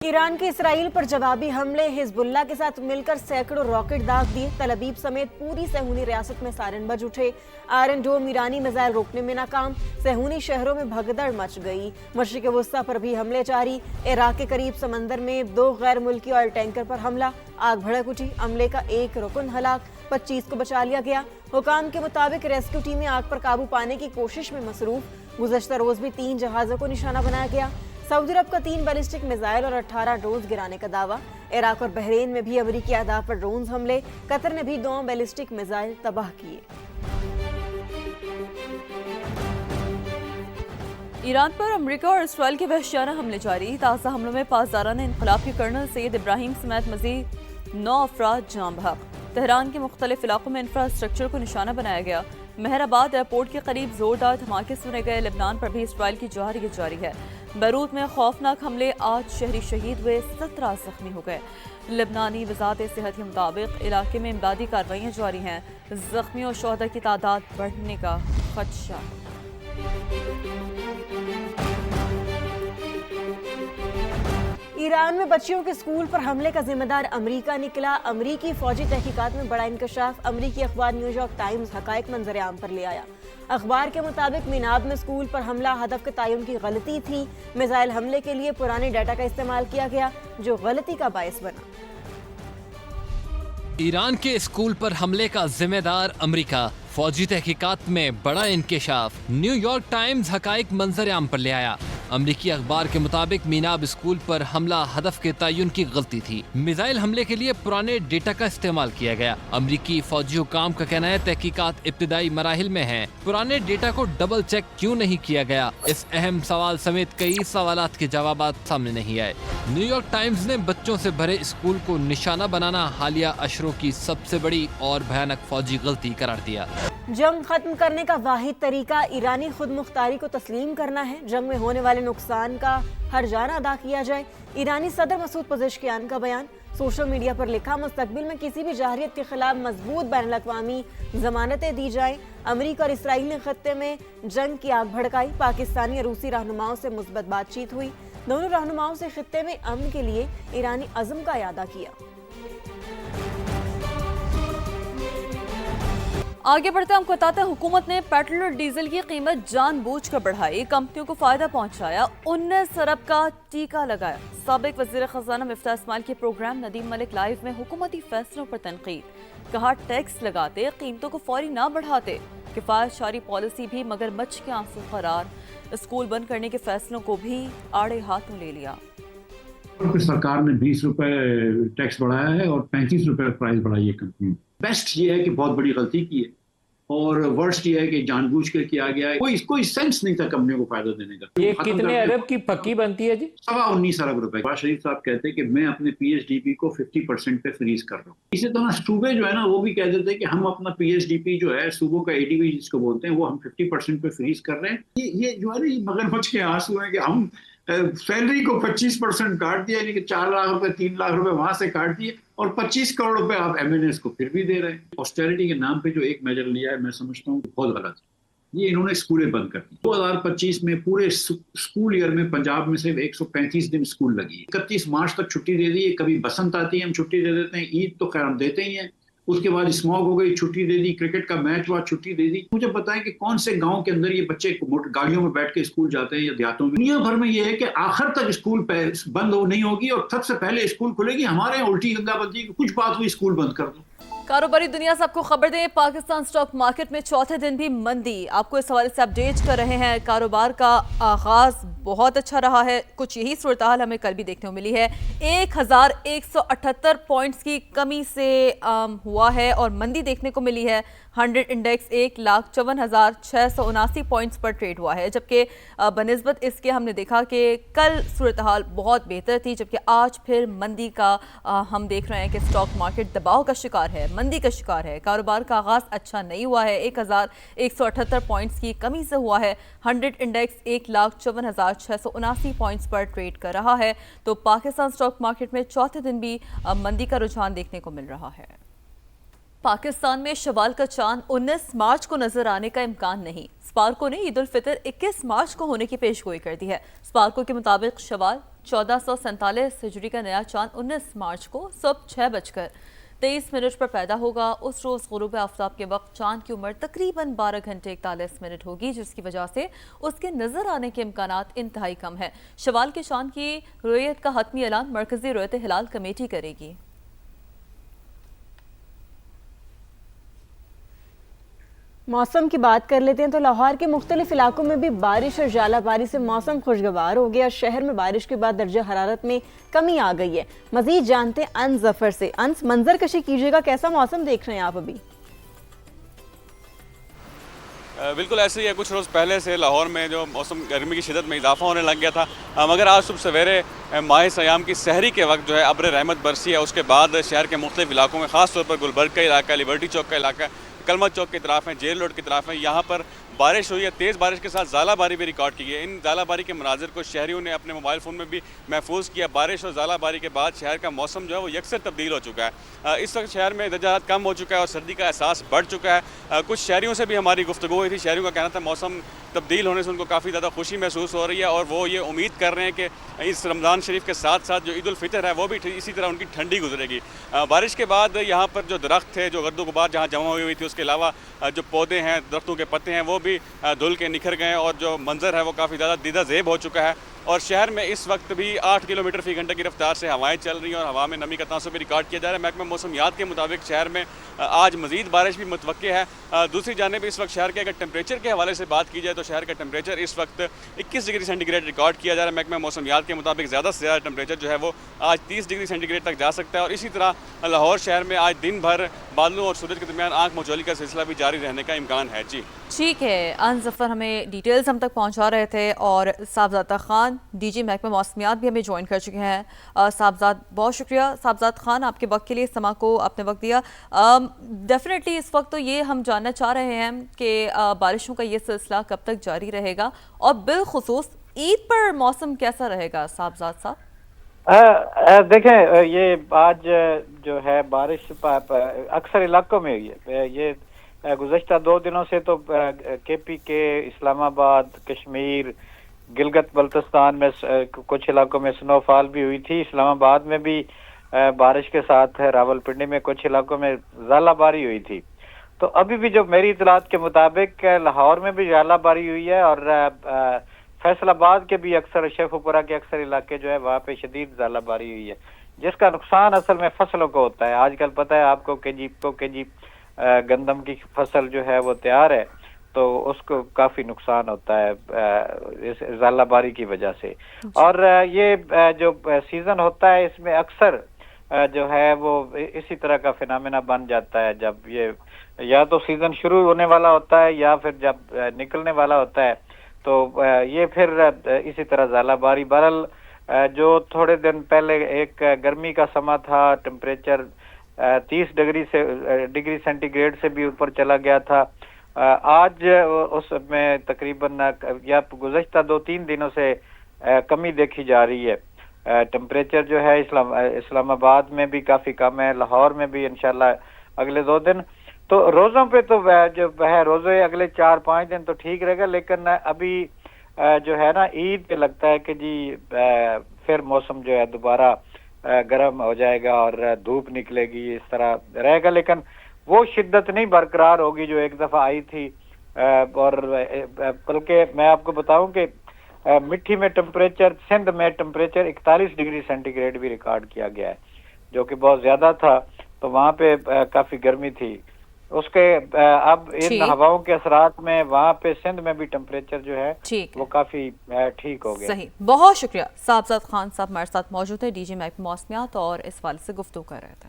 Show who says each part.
Speaker 1: Iran के Israel पर जवाबी हमले, हिजबुल्लाह के साथ मिलकर सैकड़ों रॉकेट दाग दिए। तल अबीब समेत पूरी सहूनी रियासत में सायरन बज उठे। आयरन डोम ईरानी मिसाइल रोकने में नाकाम। सहूनी शहरों में भगदड़ मच गई। मशरिक वस्ता पर भी हमले जारी। इराक के करीब समंदर में 2 गैर मुल्की ऑयल टैंकर पर हमला, आग भड़क उठी। अमले का 1 रुकन हलाक, 25 को बचा लिया गया। हुकाम के मुताबिक रेस्क्यू टीमें आग पर काबू पाने की कोशिश में मसरूफ। गुज़श्ता रोज भी 3 जहाज़ों को निशाना बनाया गया। सऊदी अरब का 3 बैलिस्टिक मिसाइल और 18 ड्रोन गिराने का दावा। इराक और बहरीन में भी अमरीकी अहदाफ पर ड्रोन हमले। कतर ने भी 2 बैलिस्टिक मिसाइल तबाह किए।
Speaker 2: ईरान पर अमेरिका और इसराइल के वहशियाना हमले जारी। ताज़ा हमलों में पासदारान इनकलाब के कर्नल सैयद इब्राहिम समेत मजीद 9 अफराद जाँ बहक। तेहरान के मुख्तलिफ इलाकों में इंफ्रास्ट्रक्चर को निशाना बनाया गया। मेहराबाद एयरपोर्ट के करीब जोरदार धमाके सुने गए। लेबनान पर भी इसराइल की जवारियत जारी है। बैरूत में खौफनाक हमले, 8 शहरी शहीद हुए, 17 जख्मी हो गए। लेबनानी वजारत सेहत के मुताबिक इलाके में इमदादी कार्रवाइयाँ जारी हैं। जख्मी और शोहदा की तादाद बढ़ने का खदशा।
Speaker 1: ईरान में बच्चियों के स्कूल पर हमले का जिम्मेदार अमेरिका निकला। अमेरिकी फौजी तहकीकात में बड़ा इंकशाफ। अमेरिकी अखबार न्यूयॉर्क टाइम्स हकायक मंजर-ए-आम पर ले आया। अखबार के मुताबिक मीनाब में स्कूल पर हमला हदफ के तयन की गलती थी। मिसाइल हमले के लिए पुराने डाटा का इस्तेमाल किया गया, जो गलती का बायस बना।
Speaker 3: ईरान के स्कूल पर हमले का जिम्मेदार अमेरिका, फौजी तहकीकात में बड़ा इंकशाफ। न्यूयॉर्क टाइम्स हकायक मंजर-ए-आम पर ले आया। अमरीकी अखबार के मुताबिक मीनाब स्कूल पर हमला हदफ के तयन की गलती थी। मिसाइल हमले के लिए पुराने डेटा का इस्तेमाल किया गया। अमरीकी फौजी हुकाम का कहना है तहकीकात इब्तिदाई मराहिल में है। पुराने डेटा को डबल चेक क्यों नहीं किया गया, इस अहम सवाल समेत कई सवालात के जवाब सामने नहीं आए। न्यूयॉर्क टाइम्स ने बच्चों से भरे स्कूल को निशाना बनाना हालिया अशरों की सबसे बड़ी और भयानक फौजी गलती करार दिया।
Speaker 1: जंग खत्म करने का वाहिद तरीका ईरानी खुद मुख्तारी को तस्लीम करना है। जंग में होने वाले नुकसान का हर्जाना अदा किया जाए। ईरानी सदर मसूद पज़ेश्कियान का बयान। सोशल मीडिया पर लिखा, मुस्तकबिल में किसी भी जाहिरियत के खिलाफ मजबूत बैनुल-अक़वामी जमानतें दी जाएं। अमरीका और इसराइल ने खत्ते में जंग की आग भड़काई। पाकिस्तानी और रूसी रहनुमाओं से मुस्बत बातचीत हुई। दोनों रहनुमाओं से खत्ते में अमन के लिए ईरानी अज़्म का इयादा किया।
Speaker 2: आगे बढ़ते हम बताते हैं, हुकूमत ने पेट्रोल और डीजल की कीमत जानबूझकर बढ़ाई, कंपनियों को फायदा पहुंचाया, 19 अरब का टीका लगाया। साबिक वज़ीर ख़ज़ाना मिफ्ताह इस्माइल के प्रोग्राम नदीम मलिक लाइव में हुकूमती फैसलों पर तनकीद। कहा, टैक्स लगाते, कीमतों को फौरी ना बढ़ाते। किफ़ायत शारी पॉलिसी भी मगरमच्छ के आंसू करार। स्कूल बंद करने के फैसलों को भी आड़े हाथों ले लिया।
Speaker 4: सरकार ने 20 रुपए टैक्स बढ़ाया है और 35 रुपए प्राइस बढ़ाई है कंपनी। बेस्ट ये है कि बहुत बड़ी गलती की है और वर्स्ट ये है कि जानबूझ कर किया गया है। कोई सेंस नहीं था कंपनियों को फायदा देने का।
Speaker 5: ये कितने अरब की पक्की बनती है जी?
Speaker 4: 19 अरब रुपए। नवाज शरीफ साहब कहते हैं कि मैं अपने पीएचडीपी को 50% पे फ्रीज कर रहा हूँ। इसी तरह सूबे जो है ना, वो भी कह देते हैं कि हम अपना पीएचडीपी जो है, सूबों का एडीपी जिसको बोलते हैं, वो हम 50% पे फ्रीज कर रहे हैं। ये जो है ना, ये मगरमच्छ के आंसू है कि हम सैलरी को 25% काट दिया, यानी कि 4 लाख रुपए 3 लाख रुपए वहां से काट दिए और 25 करोड़ रुपए आप एमएनएस को फिर भी दे रहे हैं। ऑस्टेरिटी के नाम पे जो एक मेजर लिया है, मैं समझता हूँ बहुत गलत है। ये इन्होंने स्कूलें बंद कर दी। 2025 में पूरे स्कूल ईयर में पंजाब में सिर्फ 135 दिन स्कूल लगी। 31 मार्च तक छुट्टी दे दी है। कभी बसंत आती है, हम छुट्टी दे देते हैं। ईद तो खैर हम देते ही हैं। उसके बाद स्मॉग हो गई, छुट्टी दे दी। क्रिकेट का मैच हुआ, छुट्टी दे दी। मुझे बताएं कि कौन से गांव के अंदर ये बच्चे गाड़ियों में बैठ के स्कूल जाते हैं या देहातों में। दुनिया भर में ये है कि आखिर तक स्कूल बंद नहीं होगी और सबसे पहले स्कूल खुलेगी। हमारे यहाँ उल्टी गंगा बंदी की कुछ बात हुई, स्कूल बंद कर दो।
Speaker 2: कारोबारी दुनिया से आपको खबर दें, पाकिस्तान स्टॉक मार्केट में चौथे दिन भी मंदी। आपको इस हवाले से अपडेट कर रहे हैं। कारोबार का आगाज बहुत अच्छा रहा है। कुछ यही सूरत हाल हमें कल भी देखने को मिली है। 1178 पॉइंट्स की कमी से हुआ है और मंदी देखने को मिली है। 100 इंडेक्स 1,54,679 पॉइंट्स पर ट्रेड हुआ है, जबकि बनिस्बत इसके हमने देखा कि कल सूरत हाल बहुत बेहतर थी, जबकि आज फिर मंदी का हम देख रहे हैं कि स्टॉक मार्केट दबाव का शिकार है, मंदी का शिकार है। कारोबार का आगाज अच्छा नहीं हुआ है। 1178 पॉइंट्स की कमी से हुआ है। 100 इंडेक्स 1,54,679 पॉइंट्स पर ट्रेड कर रहा है। तो पाकिस्तान स्टॉक मार्केट में चौथे दिन भी मंदी का रुझान देखने को मिल रहा है। पाकिस्तान में शवाल का चांद 19 मार्च को नजर आने का इम्कान नहीं। स्पार्को ने ईद उल फितर 21 मार्च को होने की पेशगोई कर दी है। स्पार्को के मुताबिक शवाल 1447 हिजरी का नया चांद 19 मार्च को सुबह 6:23 पर पैदा होगा। उस रोज़ गुरूब आफ्ताब के वक्त चांद की उम्र तकरीबन 12 घंटे 41 मिनट होगी, जिसकी वजह से उसके नज़र आने के इम्कानात इंतहाई कम है। शवाल के चांद की रुयत का हतमी ऐलान मरकज़ी रुयत हिलाल कमेटी करेगी।
Speaker 1: मौसम की बात कर लेते हैं तो लाहौर के मुख्तलिफ इलाकों में भी बारिश और जालाबारी से मौसम खुशगवार हो गया। शहर में बारिश के बाद दर्जा हरारत में कमी आ गई है। मजीद जानते हैं अंस जफर से। अंस, मंजर कशी कीजिएगा, कैसा मौसम देख रहे हैं आप अभी?
Speaker 6: बिल्कुल ऐसे ही है। कुछ रोज़ पहले से लाहौर में जो मौसम गर्मी की शिदत में इजाफा होने लग गया था, मगर आज सुबह सवेरे माह सयाम की सहरी के वक्त जो है अब्र रहमत बरसी है। उसके बाद शहर के मुख्तलिफ इलाकों में ख़ास तौर पर गुलबर्ग का इलाका, लिबर्टी चौक का इलाका, कलमत चौक की तरफ है, जेल रोड की तरफ है, यहाँ पर बारिश हुई है। तेज़ बारिश के साथ ज़ालाबारी भी रिकॉर्ड की है। इन ज़ालाबारी के मनाजिर को शहरियों ने अपने मोबाइल फ़ोन में भी महफूज किया। बारिश और ज़ालाबारी के बाद शहर का मौसम जो है वो यकसर तब्दील हो चुका है। इस वक्त शहर में दर्जा हरारत कम हो चुका है और सर्दी का एहसास बढ़ चुका है। कुछ शहरियों से भी हमारी गुफ्तगू हुई थी। शहरियों का कहना था मौसम तब्दील होने से उनको काफ़ी ज़्यादा खुशी महसूस हो रही है और वो ये उम्मीद कर रहे हैं कि इस रमज़ान शरीफ के साथ साथ जो ईद उल फितर है वो भी इसी तरह उनकी ठंडी गुजरेगी। बारिश के बाद यहाँ पर जो दरख्त थे, जो गर्दो गुबार जहाँ जमा हुई थी, उसके अलावा जो पौधे हैं, दरख्तों के पत्ते हैं, वो भी धुल के निखर गए और जो मंजर है वो काफ़ी ज़्यादा दीदा ज़ेब हो चुका है। और शहर में इस वक्त भी 8 किलोमीटर फ़ी घंटे की रफ्तार से हवाएं चल रही हैं और हवा में नमी का तनासुब भी रिकॉर्ड किया जा रहा है। महकमा मौसमियात के मुताबिक शहर में आज मज़ीद बारिश भी मुतवक्के है। दूसरी जानिब इस वक्त शहर के अगर टेम्परेचर के हवाले से बात की जाए तो शहर का टेम्परेचर इस वक्त 21 डिग्री सेंटीग्रेड रिकॉर्ड किया जा रहा है। महकमा मौसमियात के मुताबिक ज़्यादा से ज़्यादा टेम्परेचर जो है वो आज 30 डिग्री सेंटीग्रेड तक जा सकता है। और इसी तरह लाहौर शहर में आज दिन भर बादलों और सूरज के दरमियान आंख मचौली का सिलसिला भी जारी रहने का इम्कान है। जी
Speaker 2: ठीक है, अंस जफर हमें डिटेल्स हम तक पहुंचा रहे थे और साहबजादा खान डीजी महकमा मौसमियात भी हमें ज्वाइन कर चुके हैं। साहबजाद, बहुत शुक्रिया साहबजाद खान आपके वक्त के लिए, समा को आपने वक्त दिया। डेफिनेटली इस वक्त तो ये हम जानना चाह रहे हैं कि बारिशों का ये सिलसिला कब तक जारी रहेगा और बिलखुसूस ईद पर मौसम कैसा रहेगा साहबजाद साहब?
Speaker 5: देखें, ये आज जो है बारिश अक्सर इलाकों में हुई है। ये गुज़श्ता 2 दिनों से तो KPK, इस्लामाबाद, कश्मीर, गिलगित बल्तिस्तान में कुछ इलाकों में स्नोफॉल भी हुई थी। इस्लामाबाद में भी बारिश के साथ है, रावलपिंडी में कुछ इलाकों में ज़ालाबारी हुई थी। तो अभी भी जो मेरी इतलात के मुताबिक लाहौर में भी ज़ालाबारी हुई है और फैसलाबाद के भी अक्सर, शेखुपुरा के अक्सर इलाके जो है वहाँ पे शदीद ज़ालाबारी हुई है, जिसका नुकसान असल में फसलों को होता है। आजकल पता है आपको कि गंदम की फसल जो है वो तैयार है तो उसको काफ़ी नुकसान होता है इस ज़ालाबारी की वजह से। और ये जो सीज़न होता है इसमें अक्सर जो है वो इसी तरह का फिनोमेना बन जाता है, जब ये या तो सीज़न शुरू होने वाला होता है या फिर जब निकलने वाला होता है तो ये फिर इसी तरह ज़ालाबारी। बहरहाल जो थोड़े दिन पहले एक गर्मी का समा था, टेम्परेचर 30 डिग्री सेंटीग्रेड से भी ऊपर चला गया था। आज उसमें तकरीबन या गुज़श्ता 2-3 दिनों से कमी देखी जा रही है। टेम्परेचर जो है इस्लामाबाद में भी काफ़ी कम है, लाहौर में भी इंशाल्लाह अगले 2 दिन। तो रोज़ों पे तो जो है रोज़े अगले 4-5 दिन तो ठीक रहेगा, लेकिन अभी जो है ना ईद पे लगता है कि जी फिर मौसम जो है दोबारा गर्म हो जाएगा और धूप निकलेगी, इस तरह रहेगा। लेकिन वो शिद्दत नहीं बरकरार होगी जो एक दफ़ा आई थी। और बल्कि मैं आपको बताऊं कि मिट्टी में टेम्परेचर, सिंध में टेम्परेचर 41 डिग्री सेंटीग्रेड भी रिकॉर्ड किया गया है, जो कि बहुत ज़्यादा था। तो वहाँ पे काफ़ी गर्मी थी। उसके अब इन हवाओं के असरात में वहाँ पे सिंध में भी टेम्परेचर जो है वो काफ़ी ठीक हो गया।
Speaker 2: सही, बहुत शुक्रिया। साहबजाद खान साहब हमारे साथ मौजूद है, डीजी महकमा मौसमियात, और इस वाले से गुफ्तगू कर रहे थे।